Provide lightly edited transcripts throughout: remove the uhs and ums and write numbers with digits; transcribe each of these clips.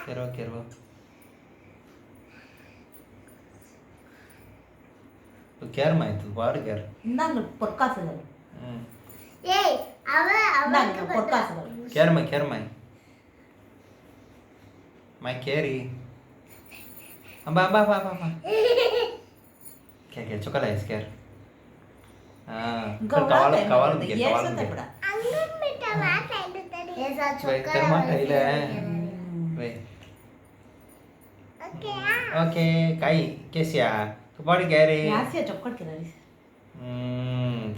கேர்வா கேர்வா கேர்மா இது பாடு கேர் இந்தாங்க பொற்காசுகள். ஏய் இந்தாங்க பொற்காசுகள். கேர்மா கேர்மா மை கேரி அம்பா அம்பா அம்பா அம்பா क्या चुका है स्कैर कवाल कवाल के कवाल के अंगन बेटा बात है तो ऐसा वे चुका तेरा मां कइले वे ओके ओके काई कैसिया तू पढ़ के रे यासिया चौकट के रही.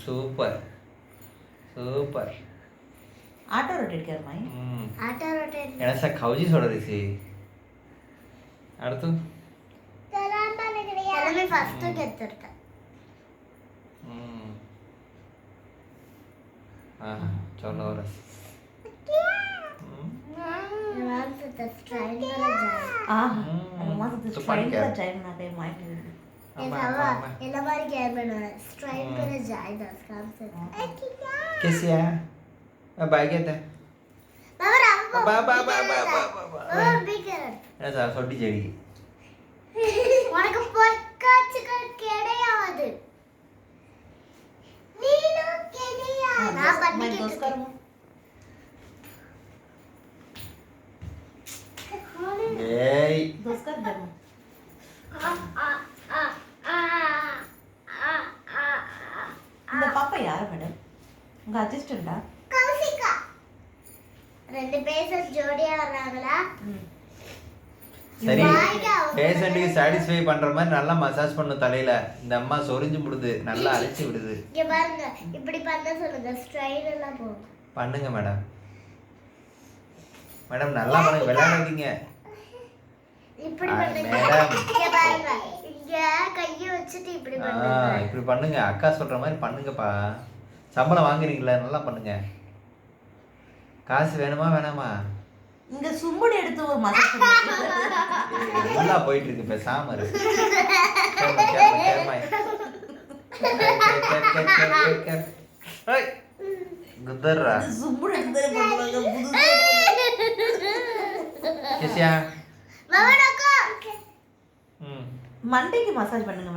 सूपर सूपर ऑटो रोटेट कर माई. आटा रोटेट ऐसा खाऊजी छोड़ रही थी और तू तेरा मैं फर्स्ट गेत्तुर्ता चलो और मैं तो स्ट्राइड करा जाए अम्मा तो स्ट्राइड करा जाए ना पे माई. ऐसा ये हमारी क्या बना स्ट्राइड करा जाए 10 काम से कैसिया अब बाय के थे बाबा बाबा भी कर ऐसा छोटी जेडी உனக்கு பொற்காட்சிகள் கிடையாது நீனும் கிடையாது நான் मैं பண்ணி दोस्त करूँ. ஏய் दोस्त कर दे. இந்த பாப்பா யாரு மேடம்? உங்க அசிஸ்டண்டா? கௌசிகா ரெண்டு பேரும் ஜோடியா வராங்களா சரி பேஷண்ட்டுக்கு சாட்டிஸ்ஃபை பண்ற மாதிரி நல்லா மசாஜ் பண்ணும் தலையில. இந்த அம்மா சொரிஞ்சு விடுது, நல்லா அரைச்சி விடுது. இங்க பாருங்க இப்படி பண்ண சொல்லுங்க ஸ்ட்ரைட் எல்லாம் போகும். பண்ணுங்க மேடம். மேடம் நல்லா பண்ணுங்க, விளையாடாதீங்க. இப்படி பண்ணுங்க மேடம் இங்க பாருங்க இங்க கையை வச்சுட்டு இப்படி பண்ணுங்க. இப்படி பண்ணுங்க, அக்கா சொல்ற மாதிரி பண்ணுங்கப்பா. சம்பளம் வாங்குறீங்களா, நல்லா பண்ணுங்க. காசு வேணுமா வேணாமா? இங்க சும்முடி எடுத்து ஒரு மசாஜ் பண்ணுங்க. நல்லா போயிட்டு இருக்கு, பேசாம இருக்கு. குதர்ரா சும்முடி எடுத்து பண்ணுவாங்க புதுசா. கேசியா மாமா நக்கோ மண்டைக்கு மசாஜ் பண்ணுங்க.